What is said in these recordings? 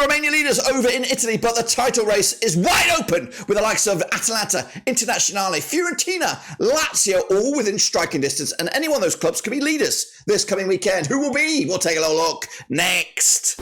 Romania leaders over in Italy, but the title race is wide open with the likes of Atalanta, Internazionale, Fiorentina, Lazio, all within striking distance, and any one of those clubs can be leaders this coming weekend. Who will be? We'll take a little look next.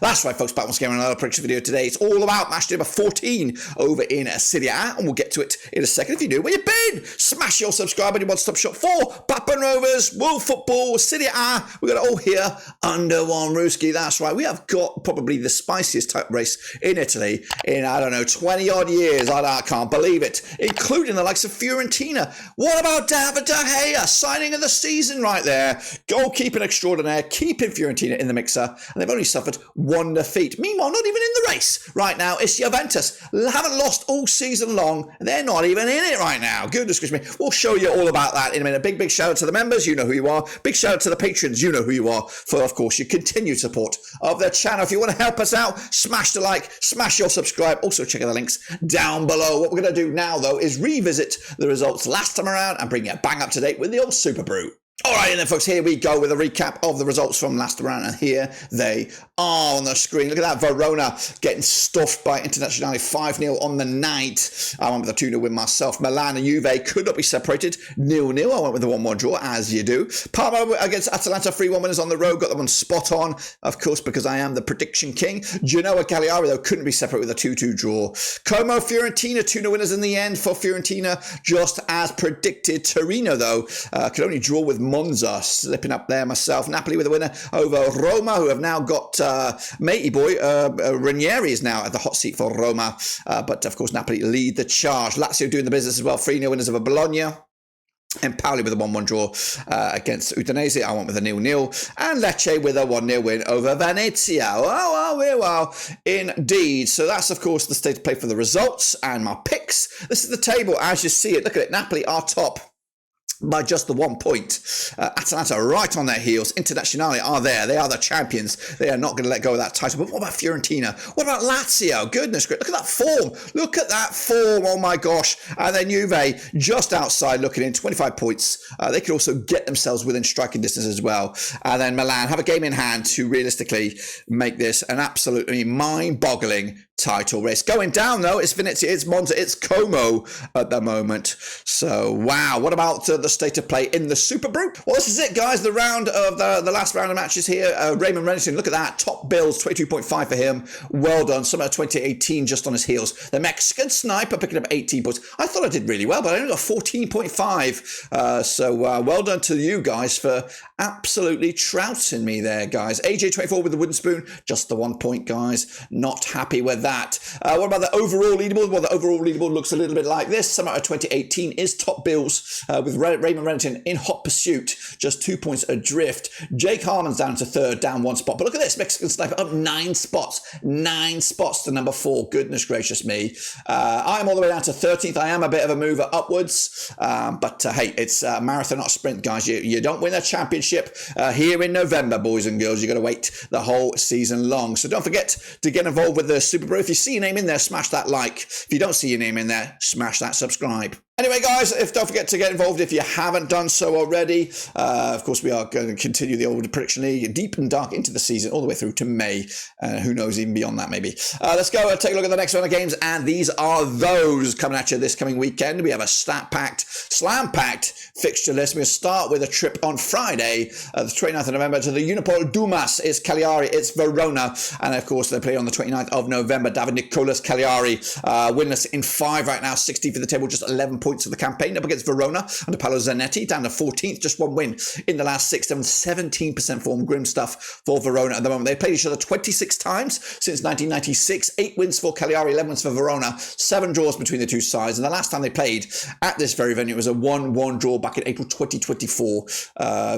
That's right, folks, back once again on another prediction video today. It's all about match day number 14 over in Serie A, and we'll get to it in a second. If you're new, where you been? Smash your subscribe button, one-stop shop for Papa and Rovers, World Football, Serie A. We've got it all here under one rooski. That's right, we have got probably the spiciest type race in Italy in, 20-odd years. I can't believe it, including the likes of Fiorentina. What about David De Gea, signing of the season right there? Goalkeeping extraordinaire, keeping Fiorentina in the mixer, and they've only suffered one defeat. Meanwhile, not even in the race right now. It's Juventus. Haven't lost all season long. They're not even in it right now. Goodness gracious me. We'll show you all about that in a minute. Big shout out to the members. You know who you are. Big shout out to the patrons. You know who you are for, of course, your continued support of the channel. If you want to help us out, smash the like, smash your subscribe. Also, check out the links down below. What we're going to do now, though, is revisit the results last time around and bring you bang up to date with the old Superbru. All right, and then, folks, here we go with a recap of the results from last round, and here they are on the screen. Look at that, Verona getting stuffed by Internazionale 5-0 on the night. I went with a 2-0 win myself. Milan and Juve could not be separated, 0-0. I went with the 1-1 draw, as you do. Parma against Atalanta, 3-1 winners on the road. Got that one spot on, of course, because I am the prediction king. Genoa, Cagliari, though, couldn't be separated with a 2-2 draw. Como, Fiorentina, 2-0 winners in the end for Fiorentina, just as predicted. Torino, though, could only draw with Monza, slipping up there myself. Napoli with a winner over Roma, who have now got matey boy Ranieri is now at the hot seat for Roma, but of course Napoli lead the charge. Lazio doing the business as well, 3-0 winners over Bologna. Empoli with a 1-1 draw against Udinese. I went with a 0-0. And Lecce with a 1-0 win over Venezia. Wow, indeed. So that's, of course, the state of play for the results and my picks. This is the table as you see it. Look at it. Napoli are top by just the 1 point. Atalanta right on their heels. Internazionale are there. They are the champions. They are not going to let go of that title. But what about Fiorentina? What about Lazio? Goodness gracious. Look at that form. Look at that form. Oh my gosh. And then Juve just outside looking in, 25 points. They could also get themselves within striking distance as well. And then Milan have a game in hand to realistically make this an absolutely mind-boggling title race. Going down, though, it's Venezia, it's Monza, it's Como at the moment. So, wow. What about the state of play in the Superbru? Well, this is it, guys. The round of the last round of matches here. Raymond Renison, look at that. Top bills, 22.5 for him. Well done. Summer 2018 just on his heels. The Mexican sniper picking up 18 points. I thought I did really well, but I only got 14.5. So, well done to you guys for absolutely trouncing me there, guys. AJ24 with the wooden spoon. Just the 1 point, guys. Not happy with that. What about the overall leaderboard? Well, the overall leaderboard looks a little bit like this. Summer of 2018 is top bills with Raymond Renton in hot pursuit, just 2 points adrift. Jake Harmon's down to third, down 1 spot. But look at this, Mexican sniper up 9 spots. 9 spots to number 4. Goodness gracious me. I'm all the way down to 13th. I am a bit of a mover upwards. But hey, it's a marathon, not a sprint, guys. You don't win a championship here in November, boys and girls. You've got to wait the whole season long. So don't forget to get involved with the Superbru. If you see your name in there, smash that like. If you don't see your name in there, smash that subscribe. Anyway, guys, don't forget to get involved if you haven't done so already. Of course, we are going to continue the old prediction league deep and dark into the season, all the way through to May. Who knows, even beyond that, maybe. Let's go take a look at the next round of games, and these are those coming at you this coming weekend. We have a slam-packed fixture list. We'll start with a trip on Friday, the 29th of November, to the Unipol Dumas. It's Cagliari, it's Verona, and of course, they play on the 29th of November. David Nicolas Cagliari, winless in 5 right now, 16th for the table, just 11 points of the campaign up against Verona under Paolo Zanetti, down to 14th, just 1 win in the last 6, 17% form. Grim stuff for Verona at the moment. They played each other 26 times since 1996, 8 wins for Cagliari, 11 wins for Verona, 7 draws between the two sides, and the last time they played at this very venue was a 1-1 draw back in April 2024.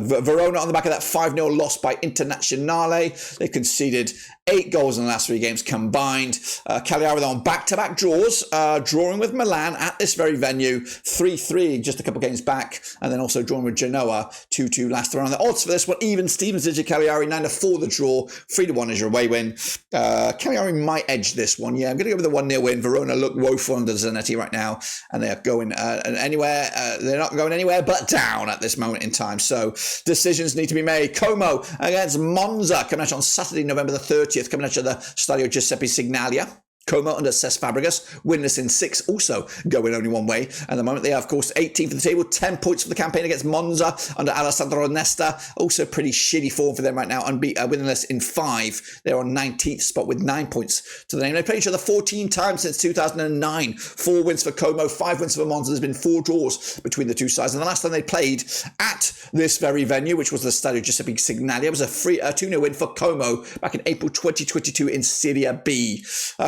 Verona on the back of that 5-0 loss by Internazionale. They conceded 8 goals in the last 3 games combined. Cagliari on back-to-back draws, drawing with Milan at this very venue, 3-3 just a couple of games back, and then also drawing with Genoa, 2-2 last round. The odds for this one, even Stevens did Cagliari, 9-4 the draw, 3-1 is your away win. Cagliari might edge this one. Yeah, I'm going to go with the 1-0 win. Verona look woeful under Zanetti right now, and they are going anywhere. They're not going anywhere but down at this moment in time. So decisions need to be made. Como against Monza, coming at you on Saturday, November the 30th, coming at you at the Stadio Giuseppe Signalia. Como under Cesc Fabregas, winless in 6, also going only one way. At the moment, they are, of course, 18th for the table, 10 points for the campaign against Monza under Alessandro Nesta. Also pretty shitty form for them right now, winless in 5. They're on 19th spot with 9 points to the name. They played each other 14 times since 2009. 4 wins for Como, 5 wins for Monza. There's been 4 draws between the two sides. And the last time they played at this very venue, which was the Stadio Giuseppe Signalia, was a 2-0 win for Como back in April 2022 in Serie B.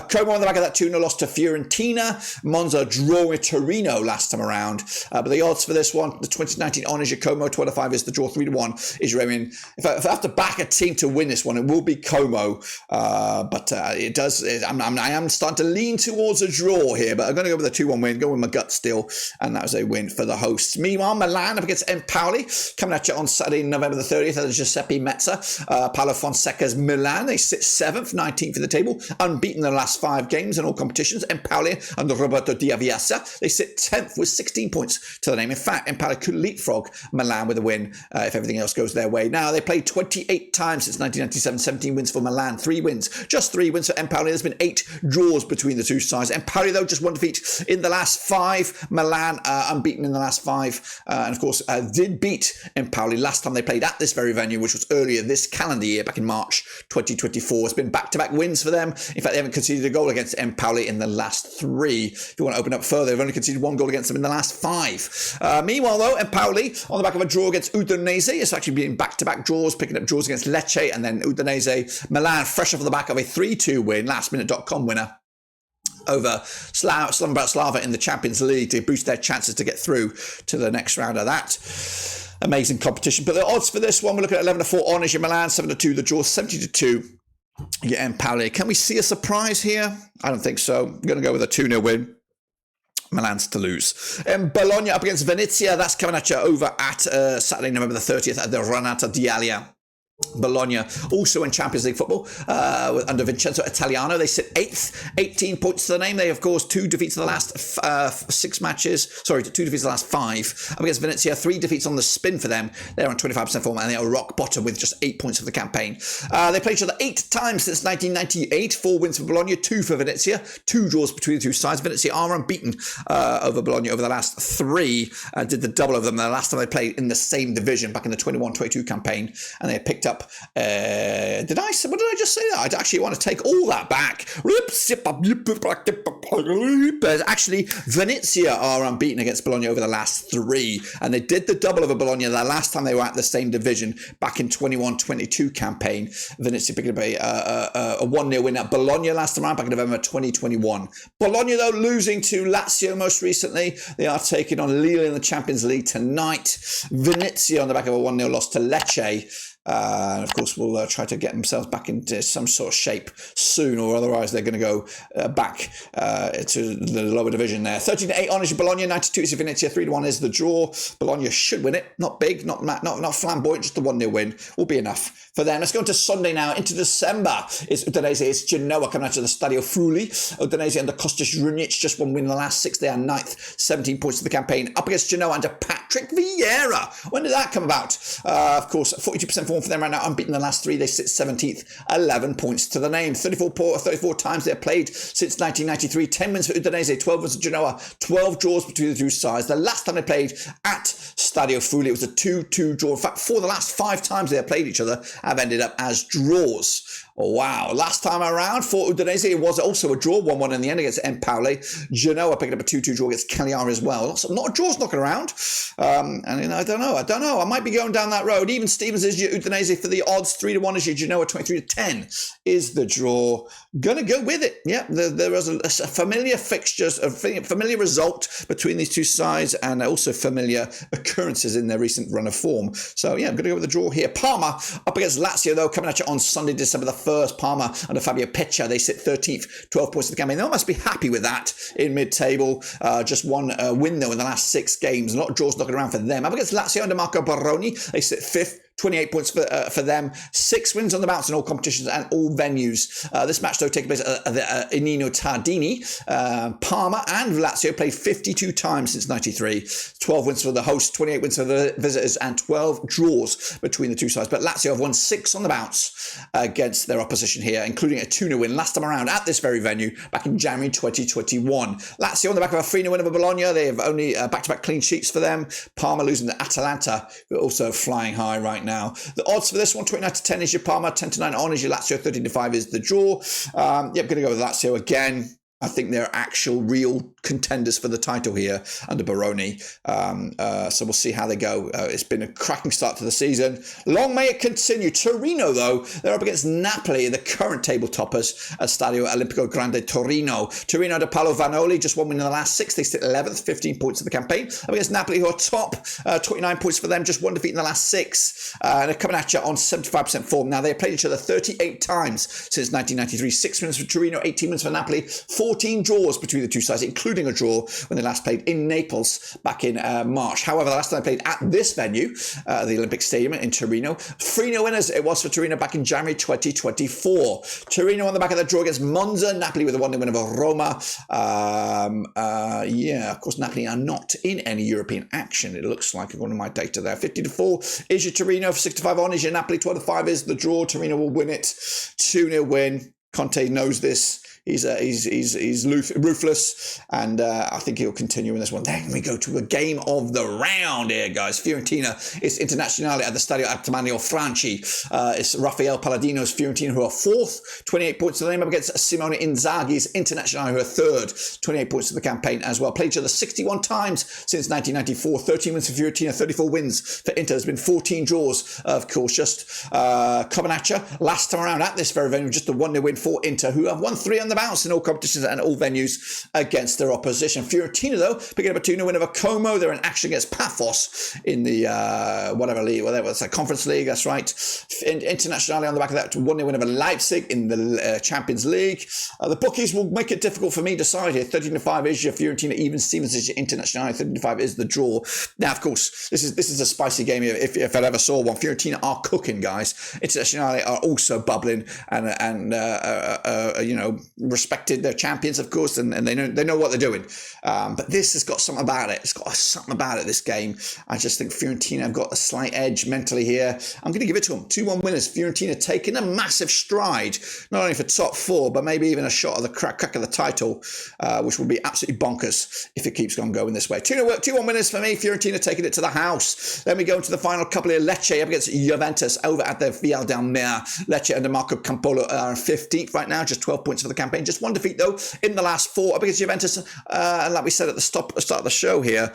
Como on the back of that 2-0 loss to Fiorentina. Monza draw with Torino last time around. But the odds for this one, the 2019 on is your Como, 12-5 is the draw, 3-1 is your Remian. If I have to back a team to win this one, it will be Como. But it does. I am starting to lean towards a draw here, but I'm going to go with a 2-1 win, go with my gut still, and that was a win for the hosts. Meanwhile, Milan up against Empoli, coming at you on Saturday, November the 30th at the Giuseppe Meazza. Paolo Fonseca's Milan, they sit 7th, 19th in the table, unbeaten in the last 5 games in all competitions. Empoli under Roberto Di Aviasa, they sit 10th with 16 points to the name. In fact, Empoli could leapfrog Milan with a win if everything else goes their way. Now, they played 28 times since 1997, 17 wins for Milan, 3 wins. Just 3 wins for Empoli. There's been 8 draws between the two sides. Empoli, though, just 1 defeat in the last 5. Milan unbeaten in the last 5. And, of course, did beat Empoli last time they played at this very venue, which was earlier this calendar year, back in March 2024. It's been back-to-back wins for them. In fact, they haven't conceded a goal against Empoli in the last 3. If you want to open up further, they've only conceded 1 goal against them in the last 5. Meanwhile, though, Empoli, on the back of a draw against Udinese, it's actually been back-to-back draws, picking up draws against Lecce and then Udinese. Milan, fresh off the back of a 3-2 win, lastminute.com winner over Slava in the Champions League to boost their chances to get through to the next round of that amazing competition. But the odds for this one, we're looking at 11-4 on is your Milan, 7-2 the draw, 70-2 your Empoli. Can we see a surprise here? I don't think so. I'm going to go with a 2-0 win. Milan's to lose. Bologna up against Venezia. That's coming at you over at Saturday, November the 30th at the Renata Dialia. Bologna also in Champions League football under Vincenzo Italiano. They sit 8th, 18 points to the name. They, of course, 2 defeats in the last 6 matches. Sorry, 2 defeats in the last 5. Up against Venezia, 3 defeats on the spin for them. They're on 25% form and they are rock bottom with just 8 points for the campaign. They played each other 8 times since 1998. 4 wins for Bologna, 2 for Venezia. 2 draws between the two sides. Venezia are unbeaten over Bologna over the last 3. Did the double of them the last time they played in the same division back in the 21-22 campaign. And they picked up what did I just say that? I actually want to take all that back. But actually, Venezia are unbeaten against Bologna over the last 3, and they did the double over Bologna the last time they were at the same division back in 21-22 campaign. Venezia picked up a 1-0 win at Bologna last time around back in November 2021. Bologna, though, losing to Lazio most recently. They are taking on Lille in the Champions League tonight. Venezia on the back of a 1-0 loss to Lecce. And of course, we'll try to get themselves back into some sort of shape soon, or otherwise they're going to go back to the lower division there. 13-8 on is your Bologna, 92 is your Venezia, 3-1 is the draw. Bologna should win it. Not big, not flamboyant, just a 1-0 win will be enough for them. Let's go into Sunday now, into December. It's Udinese, it's Genoa coming out to the Stadio Friuli. Udinese under Kostas Runic, just 1 win in the last 6. They are 9th, 17 points to the campaign. Up against Genoa under Patrick Vieira. When did that come about? Of course, 42% form for them right now, unbeaten in the last 3. They sit 17th, 11 points to the name. 34 times they have played since 1993. 10 wins for Udinese, 12 wins for Genoa, 12 draws between the two sides. The last time they played at Stadio Friuli, it was a 2-2 draw. In fact, 4 of the last 5 times they have played each other have ended up as draws. Wow. Last time around for Udinese, it was also a draw, 1-1 in the end against Empoli. Genoa picking up a 2-2 draw against Cagliari as well. Not a draws knocking around. And I don't know. I might be going down that road. Even Stevens is your Udinese for the odds. 3-1 is your Genoa. 23-10 is the draw. Gonna go with it. Yeah, there was a familiar fixtures, a familiar result between these two sides, and also familiar occurrences in their recent run of form. So yeah, I'm gonna go with the draw here. Parma up against Lazio though, coming at you on Sunday, December the 1st. Parma under Fabio Peccia, they sit 13th, 12 points of the campaign. They must be happy with that in mid-table. Just one win though in the last 6 games. A lot of draws knocking around for them. Up against Lazio under Marco Baroni, they sit 5th. 28 points for them. 6 wins on the bounce in all competitions and all venues. This match, though, taking place at the Inino Tardini. Parma and Lazio played 52 times since 93. 12 wins for the hosts, 28 wins for the visitors, and 12 draws between the two sides. But Lazio have won 6 on the bounce against their opposition here, including a 2-0 win last time around at this very venue back in January 2021. Lazio on the back of a 3-0 win over Bologna. They have only back-to-back clean sheets for them. Parma losing to Atalanta, who are also flying high right now. The odds for this one, 29-10 is your Parma, 10-9 on is your Lazio, 13-5 is the draw. I'm going to go with Lazio again. I think they're actual real contenders for the title here under Baroni. So we'll see how they go. It's been a cracking start to the season. Long may it continue. Torino, though, they're up against Napoli, the current table toppers at Stadio Olimpico Grande Torino. Torino under Paolo Vanoli, just 1 win in the last 6. They sit 11th, 15 points of the campaign. Up against Napoli, who are top, 29 points for them, just 1 defeat in the last 6. And they're coming at you on 75% form. Now, they've played each other 38 times since 1993. 6 wins for Torino, 18 wins for Napoli, 14 draws between the two sides, including a draw when they last played in Naples back in March. However, the last time they played at this venue, the Olympic Stadium in Torino, 3-0 winners it was for Torino back in January 2024. Torino on the back of that draw against Monza, Napoli with a 1-0 win over Roma. Of course, Napoli are not in any European action, it looks like, according to my data there. 50-4 is your Torino, 6-5 on is your Napoli, 12-5 is the draw. Torino will win it. 2-0 win. Conte knows this. He's ruthless, and I think he'll continue in this one. Then we go to a game of the round here, guys. Fiorentina is Internazionale at the Stadio Artemio Franchi. It's Rafael Palladino's Fiorentina, who are 4th, 28 points to the name, up against Simone Inzaghi's Internazionale, who are 3rd, 28 points to the campaign as well. Played each other 61 times since 1994. 13 wins for Fiorentina, 34 wins for Inter. There's been 14 draws, of course, just coming at you. Last time around at this very venue, just a 1-0 win for Inter, who have won 3 on the bounce in all competitions and all venues against their opposition. Fiorentina, though, picking up a 2-0 win over Como. They're in action against Paphos in the whatever league, whatever it's a conference league. That's right. Internationally on the back of that, 1-0 win over Leipzig in the Champions League. The bookies will make it difficult for me to decide here. 13-5 is your Fiorentina. Even Stevens is your Internationale. 13-5 is the draw. Now, of course, this is a spicy game. If I ever saw one, Fiorentina are cooking, guys. Internationale are also bubbling and respected. They're champions, of course, and they know what they're doing. But this has got something about it. It's got something about it, this game. I just think Fiorentina have got a slight edge mentally here. I'm going to give it to them. 2-1 winners. Fiorentina taking a massive stride, not only for top 4, but maybe even a shot at the crack of the title, which will be absolutely bonkers if it keeps on going this way. 2-1 winners for me. Fiorentina taking it to the house. Then we go into the final couple of Lecce up against Juventus over at the Vial del Mar. Lecce under Marco Campolo are 15th right now, just 12 points for the campaign. Just 1 defeat, though, in the last 4 up against Juventus. And like we said at the start of the show here,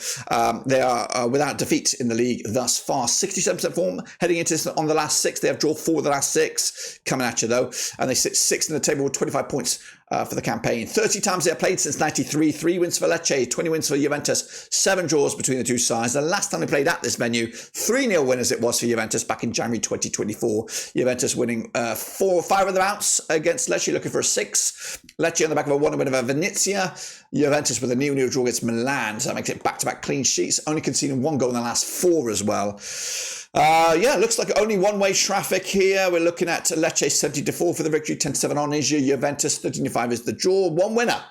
they are without defeat in the league thus far. 67% form heading into this on the last 6. They have drawn 4 of the last 6 coming at you, though. And they sit 6th in the table with 25 points for the campaign. 30 times they have played since 93. 3 wins for Lecce, 20 wins for Juventus, 7 draws between the two sides. The last time they played at this venue, 3-0 winners it was for Juventus back in January 2024. Juventus winning 4-5 of the bounce against Lecce, looking for a 6. Lecce on the back of a 1-0 win over Venezia. Juventus with a new draw against Milan. So that makes it back-to-back clean sheets. Only conceding 1 goal in the last 4 as well. Looks like only one-way traffic here. We're looking at Lecce 70-4 for the victory, 10-7 on Asia. Juventus 13-5 is the draw. 1 winner.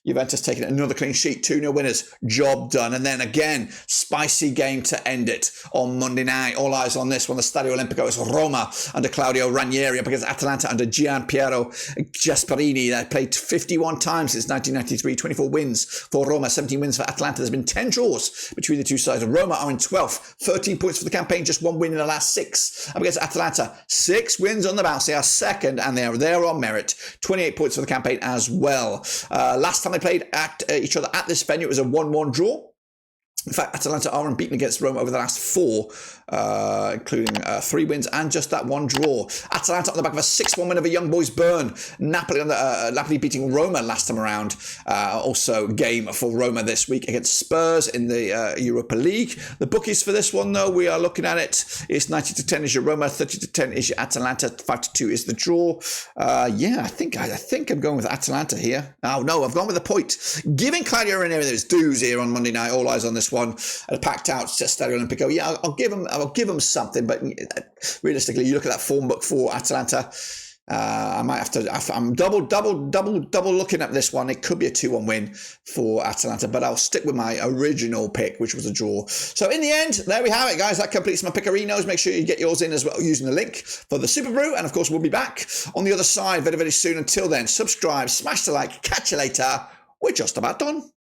Juventus taking another clean sheet, 2-0 winners, job done. And then again, spicy game to end it on Monday night. All eyes on this one, the Stadio Olimpico. It's Roma under Claudio Ranieri up against Atalanta under Gian Piero Gasparini. They played 51 times since 1993, 24 wins for Roma, 17 wins for Atalanta. There's been 10 draws between the two sides. Roma are in 12th, 13 points for the campaign, just 1 win in the last 6. Up against Atalanta, 6 wins on the bounce. They are 2nd and they are there on merit. 28 points for the campaign as well. Last time they played at each other at this venue, it was a 1-1 draw. In fact, Atalanta are unbeaten against Roma over the last 4, including 3 wins and just that 1 draw. Atalanta on the back of a 6-1 win over Young Boys Bern. Napoli beating Roma last time around. Also game for Roma this week against Spurs in the Europa League. The bookies for this one, though, we are looking at it. It's 90-10 is your Roma, 30-10 is your Atalanta, 5-2 is the draw. Yeah, I think I'm going with Atalanta here. Oh no, I've gone with the point. Giving Cagliari his dues here on Monday night. All eyes on this one. A packed out Stadio Olimpico. Yeah, I'll give them something, but realistically, you look at that form book for Atalanta. I might have to. I'm double looking at this one. It could be a 2-1 win for Atalanta, but I'll stick with my original pick, which was a draw. So in the end, there we have it, guys. That completes my pickerinos. Make sure you get yours in as well using the link for the Superbru, and of course, we'll be back on the other side very, very soon. Until then, subscribe, smash the like. Catch you later. We're just about done.